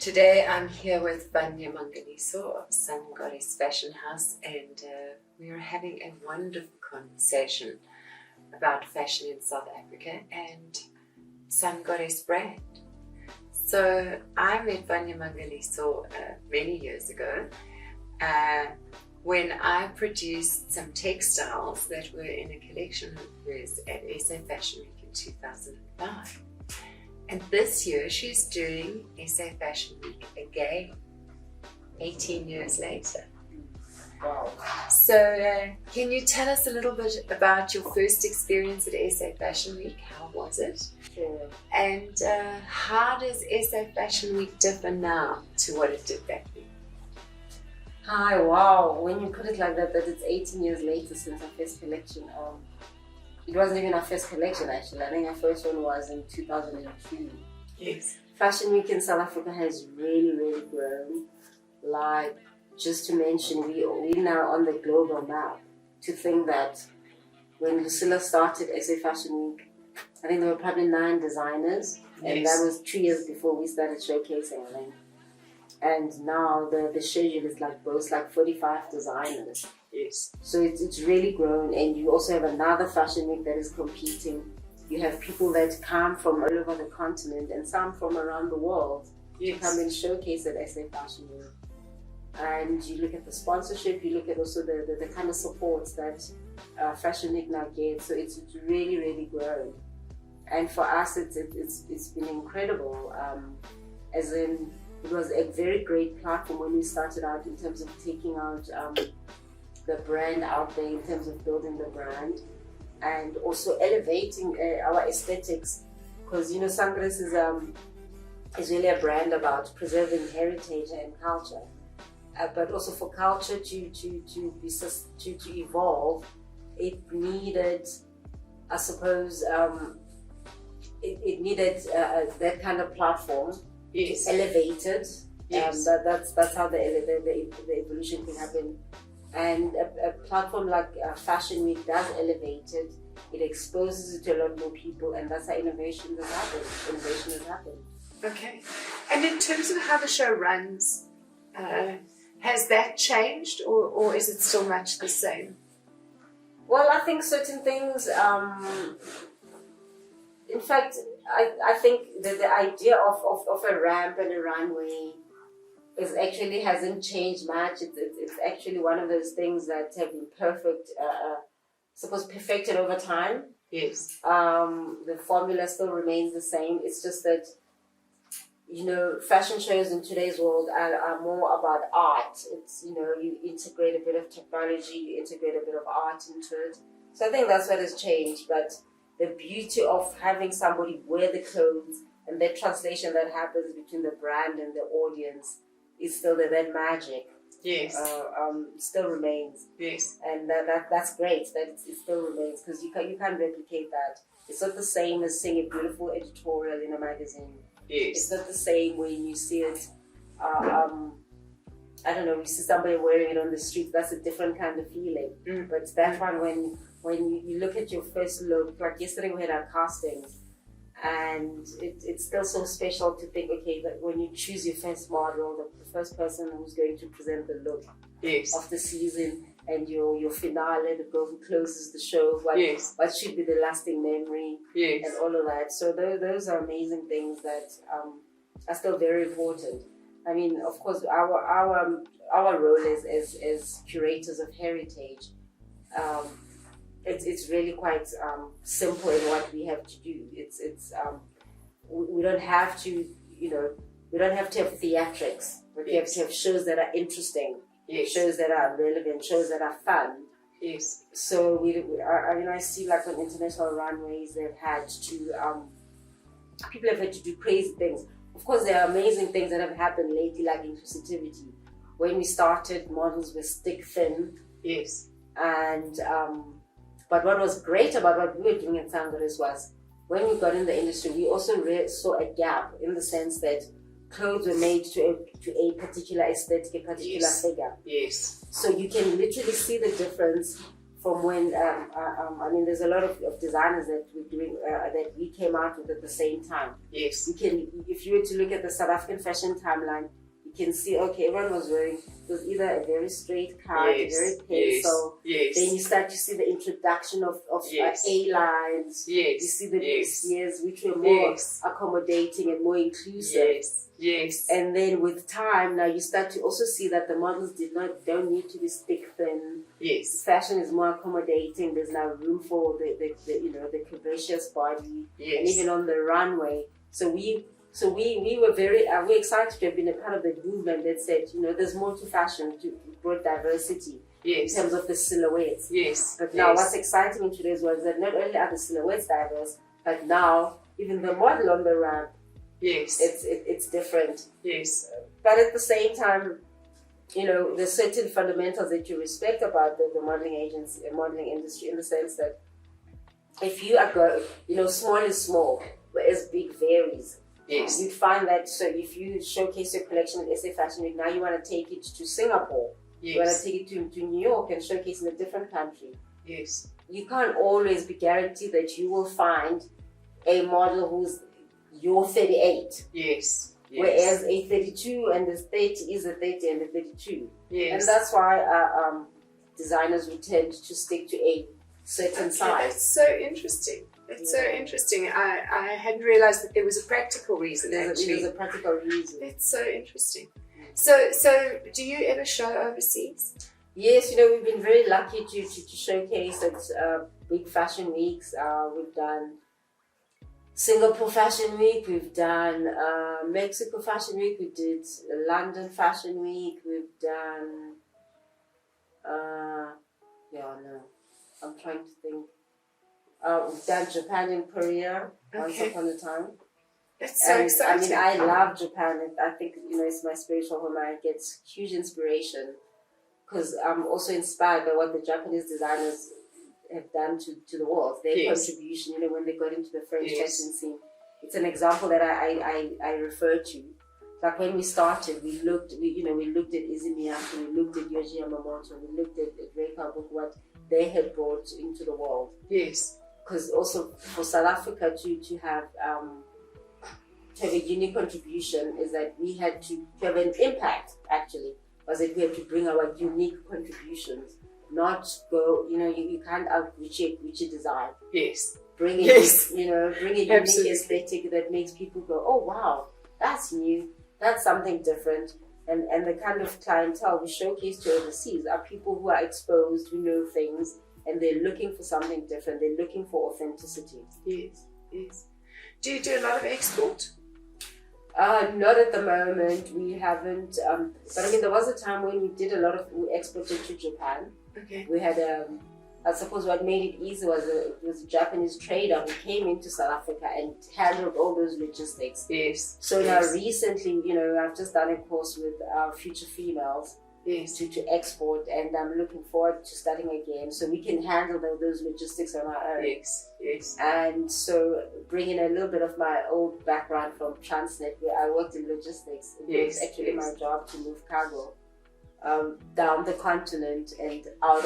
Today I'm here with Vanyamangaliso of SunGoddess Fashion House, and we are having a wonderful conversation about fashion in South Africa and SunGoddess brand. So I met Vanyamangaliso many years ago when I produced some textiles that were in a collection of hers at SA Fashion Week in 2005. And this year she's doing SA Fashion Week again, 18 years later. Wow. So can you tell us a little bit about your first experience at SA Fashion Week? How was it? Sure. And how does SA Fashion Week differ now to what it did back then? Hi, wow. When you put it like that it's 18 years later since our first collection. It wasn't even our first collection actually. I think our first one was in 2002. Yes. Fashion Week in South Africa has really, really grown. Like, just to mention, we're now on the global map. To think that when Lucilla started SA Fashion Week, I think there were probably 9 designers, and Yes. that was 2 years before we started showcasing, I think. And now the schedule is like boasts like 45 designers. Yes. So it's really grown, and you also have another fashion week that is competing. You have people that come from all over the continent and some from around the world to come and showcase at SA Fashion Week. And you look at the sponsorship, you look at also the kind of support that Fashion Week now gets. So it's really, really grown. And for us, it's been incredible. As in, it was a very great platform when we started out in terms of taking out the brand out there, in terms of building the brand and also elevating our aesthetics, because SunGoddess is really a brand about preserving heritage and culture, but also for culture to evolve, it needed, I suppose, it needed that kind of platform. Yes. Elevated. Yes. That's how the evolution can happen. And a platform like Fashion Week does elevate it. It exposes it to a lot more people, and that's how innovation has happened. Okay. And in terms of how the show runs, has that changed, or is it still much the same? Well, I think certain things, in fact, I think that the idea of a ramp and a runway hasn't changed much. It's actually one of those things that have been perfected over time. Yes. The formula still remains the same. It's just that, fashion shows in today's world are more about art. It's, you integrate a bit of technology, you integrate a bit of art into it. So I think that's what has changed. But the beauty of having somebody wear the clothes and that translation that happens between the brand and the audience is still that magic. Yes. Still remains. Yes. And that's great that it still remains, because you can't replicate that. It's not the same as seeing a beautiful editorial in a magazine. Yes. It's not the same when you see it. I don't know. You see somebody wearing it on the street. That's a different kind of feeling. But that one, when you look at your first look, like yesterday we had our castings. And it's still so special to think, okay, that when you choose your first model, the first person who's going to present the look of the season, and your finale, the girl who closes the show, what should be the lasting memory, and all of that. So those are amazing things that are still very important. I mean, of course, our role as curators of heritage. It's really quite simple in what we have to do. We don't have to, we don't have to have theatrics. But we have to have shows that are interesting, shows that are relevant, shows that are fun. Yes. So I see like on international runways they've had to, people have had to do crazy things. Of course, there are amazing things that have happened lately, like inclusivity. When we started, models were stick thin. Yes. And but what was great about what we were doing at SunGoddess was, when we got in the industry, we also saw a gap in the sense that clothes were made to a particular aesthetic, a particular figure. Yes. So you can literally see the difference from when, I mean, there's a lot of designers that we're doing, that we came out with at the same time. Yes. You can, if you were to look at the South African fashion timeline, you can see, okay, everyone was wearing, it was either a very straight cut, Yes. a very pencil. Yes. Then you start to see the introduction of Yes. A-lines. Yes. You see the Yes. years which were more Yes. accommodating and more inclusive. Yes. Yes. And then with time, now you start to also see that the models don't need to be stick thin. Yes. Fashion is more accommodating. There's now room for the the curvaceous body, Yes. and even on the runway. So we were very we're excited to have been a part of the movement that said, there's more to fashion, to brought diversity Yes. in terms of the silhouettes. Yes. But now Yes. what's exciting in today's world is that not only are the silhouettes diverse, but now even the model on the ramp, Yes. it's different. Yes. But at the same time, there's certain fundamentals that you respect about the modeling agency, modeling industry, in the sense that if you are small is small, whereas big varies. Yes. You find that, so if you showcase your collection at SA Fashion Week, now you want to take it to Singapore, you want to Yes. take it to New York and showcase in a different country. Yes. You can't always be guaranteed that you will find a model who's your 38. Yes. Whereas a 32 and the 30 is a 30 and a 32. Yes. And that's why designers would tend to stick to a certain size. It's so interesting. It's so interesting. I hadn't realized that there was a practical reason, There's actually. a practical reason. It's so interesting. So do you ever show overseas? Yes, we've been very lucky to showcase at big fashion weeks. We've done Singapore Fashion Week, we've done Mexico Fashion Week, we did London Fashion Week, we've done, I'm trying to think. We've done Japan and Korea once upon a time. It's so exciting. I love Japan. I think, it's my spiritual home. I get huge inspiration because I'm also inspired by what the Japanese designers have done to the world. Their contribution, when they got into the French fashion scene. It's an example that I refer to. Like when we started, we looked at Izumiyaki, we looked at Yohji Yamamoto, we looked at Rei Kabuki, what they had brought into the world. Yes. Because also for South Africa to have a unique contribution is that we had to have an impact, actually, was that we had to bring our unique contributions, not go, you can't outreach a design. Yes. Bring a unique aesthetic that makes people go, oh wow, that's new, that's something different. And the kind of clientele we showcase to overseas are people who are exposed, who know things, and they're looking for something different. They're looking for authenticity. Yes, yes. Do you do a lot of export? Not at the moment. We haven't. But I mean, there was a time when we exported to Japan. Okay. We had I suppose what made it easy was a Japanese trader who came into South Africa and handled all those logistics. Yes. So now recently, I've just done a course with future females. Yes. To export, and I'm looking forward to starting again so we can handle those logistics on our own. Yes, yes. And so bringing a little bit of my old background from Transnet, where I worked in logistics. It was actually my job to move cargo down the continent and out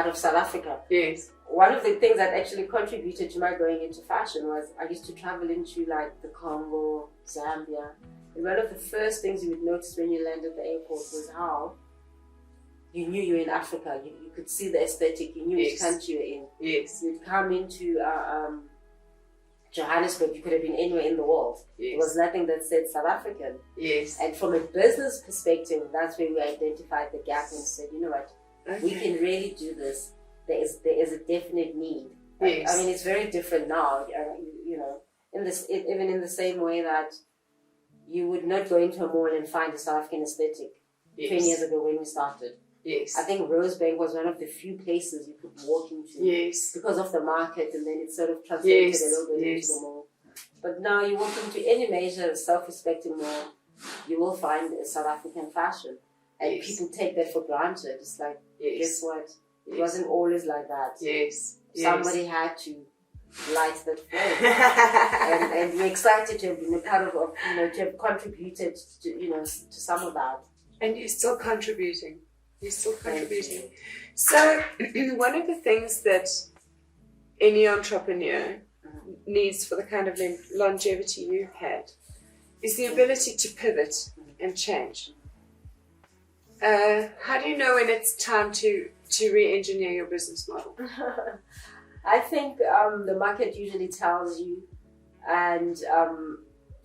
of South Africa. Yes. One of the things that actually contributed to my going into fashion was I used to travel into like the Congo, Zambia. And one of the first things you would notice when you land at the airport was how you knew you were in Africa. You could see the aesthetic. You knew which country you were in. Yes. You'd come into Johannesburg. You could have been anywhere in the world. Yes. There was nothing that said South African. Yes. And from a business perspective, that's where we identified the gap and said, you know what, we can really do this. There is a definite need. Yes. I mean, it's very different now. Even in the same way that you would not go into a mall and find a South African aesthetic 20 years ago when we started. Yes. I think Rosebank was one of the few places you could walk into because of the market, and then it sort of translated a little bit into the mall. But now you walk into any major self-respecting mall, you will find a South African fashion. And people take that for granted. It's like, guess what? It wasn't always like that. Yes. Somebody had to light that flame. and we're excited to have been a part of, to have contributed to some of that. And you're still contributing. You're still contributing. So one of the things that any entrepreneur needs for the kind of longevity you've had is the ability to pivot and change. How do you know when it's time to re-engineer your business model? I think the market usually tells you, and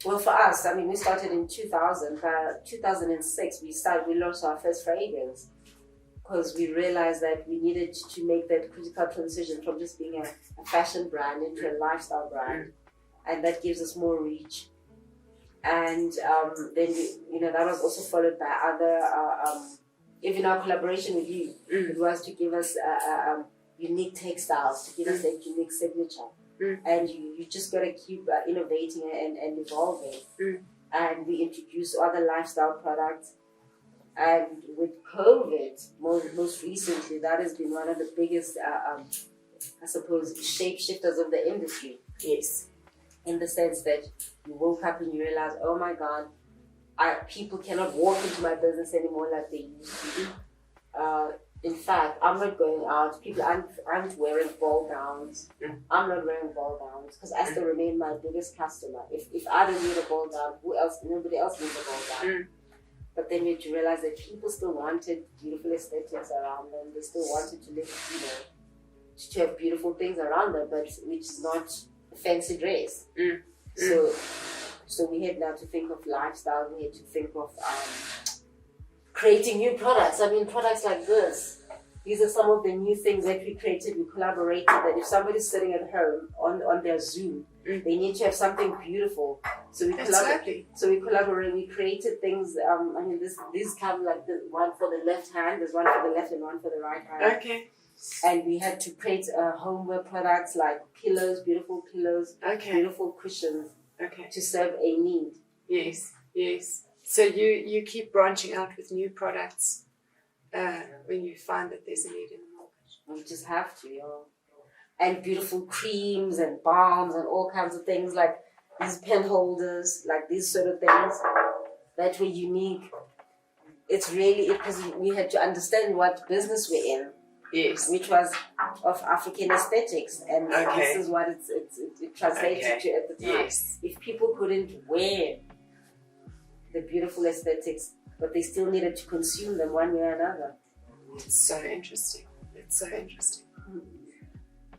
well, for us, I mean, we started in 2000. By 2006, we launched our first fragrance because we realized that we needed to make that critical transition from just being a fashion brand into a lifestyle brand, and that gives us more reach. And then that was also followed by other, even our collaboration with you. It was to give us unique textiles, to give us that unique signature. And you just got to keep innovating and evolving. And we introduced other lifestyle products. And with COVID, most recently, that has been one of the biggest, I suppose, shapeshifters of the industry. Yes. In the sense that you woke up and you realize, oh my God, people cannot walk into my business anymore like they used to. In fact, I'm not going out. People aren't wearing ball gowns. I'm not wearing ball gowns because I still remain my biggest customer. If I don't need a ball gown, who else? Nobody else needs a ball gown. But then you had to realize that people still wanted beautiful aesthetics around them. They still wanted to live, to have beautiful things around them, but which is not a fancy dress. So we had now to think of lifestyle. We had to think of creating new products. I mean, products like this. These are some of the new things that we created. We collaborated that if somebody's sitting at home on their Zoom, they need to have something beautiful. So we collaborate. We created things. I mean, these come like the one for the left hand. There's one for the left and one for the right hand. Okay. And we had to create homeware products like pillows, beautiful pillows, beautiful cushions, to serve a need. Yes. So you keep branching out with new products when you find that there's a need in the market. We just have to, And beautiful creams and balms and all kinds of things like these pen holders, like these sort of things that were unique. It's really because we had to understand what business we're in. Yes. Which was of African aesthetics, and this is what it translated to at the time. Yes. If people couldn't wear the beautiful aesthetics, but they still needed to consume them one way or another. It's so interesting.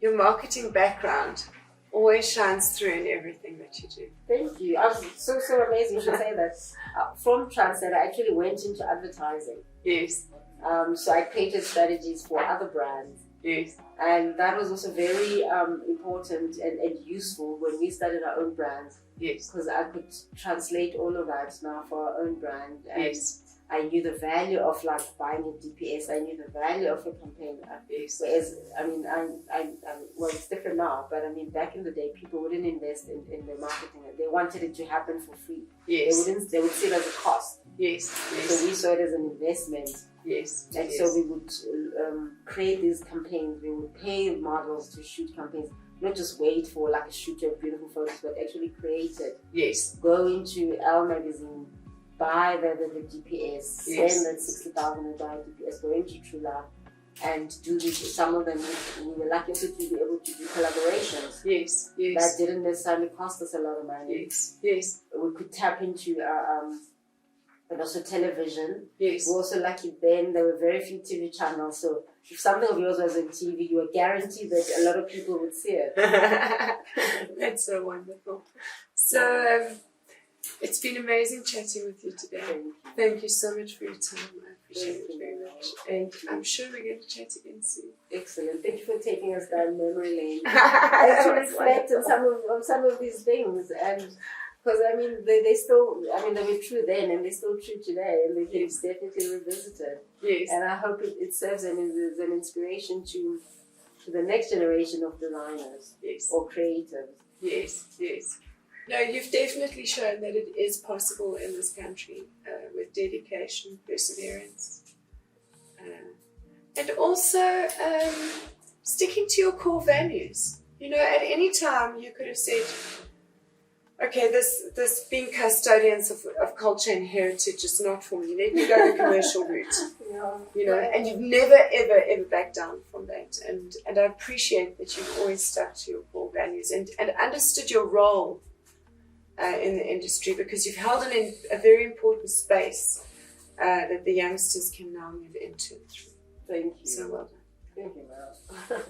Your marketing background always shines through in everything that you do. Thank you. I was so amazing you should say that. From Transnet, I actually went into advertising. Yes. So I created strategies for other brands. Yes. And that was also very important and useful when we started our own brands. Yes. Because I could translate all of that now for our own brand. And yes. I knew the value of like buying a DPS. I knew the value of a campaign. Yes. Whereas, I mean, well, it's different now, but I mean, back in the day, people wouldn't invest in their marketing. They wanted it to happen for free. Yes. They would see it as a cost. Yes. So we saw it as an investment. Yes. And so we would create these campaigns. We would pay models to shoot campaigns. Not just wait for like a shoot of beautiful photos, but actually create it. Yes. Go into Elle magazine, buy the GPS, spend that 60,000 and buy a GPS, go into True Love and do this. Some of them we were lucky to be able to do collaborations. Yes. That didn't necessarily cost us a lot of money. Yes. We could tap into and also television. Yes. We were also lucky then there were very few TV channels, so if something of yours was on TV, you were guaranteed that a lot of people would see it. That's so wonderful. So it's been amazing chatting with you today. Thank you so much for your time. I appreciate it very much. And I'm sure we're going to chat again soon. Excellent. Thank you for taking us down memory lane. And to reflect on some of these things, and because I mean they still, I mean they were true then and they're still true today, and they can definitely revisited. Yes. And I hope it serves as an inspiration to the next generation of designers. Yes. Or creatives. Yes. No, you've definitely shown that it is possible in this country with dedication, perseverance, and also sticking to your core values. You know, at any time you could have said, okay, this being custodians of culture and heritage is not for me. Let me go the commercial route. Yeah. You know, and you've never, ever backed down from that. And I appreciate that you've always stuck to your core values and understood your role in the industry, because you've held a very important space that the youngsters can now move into. Thank you. So well done. Thank you, Mel.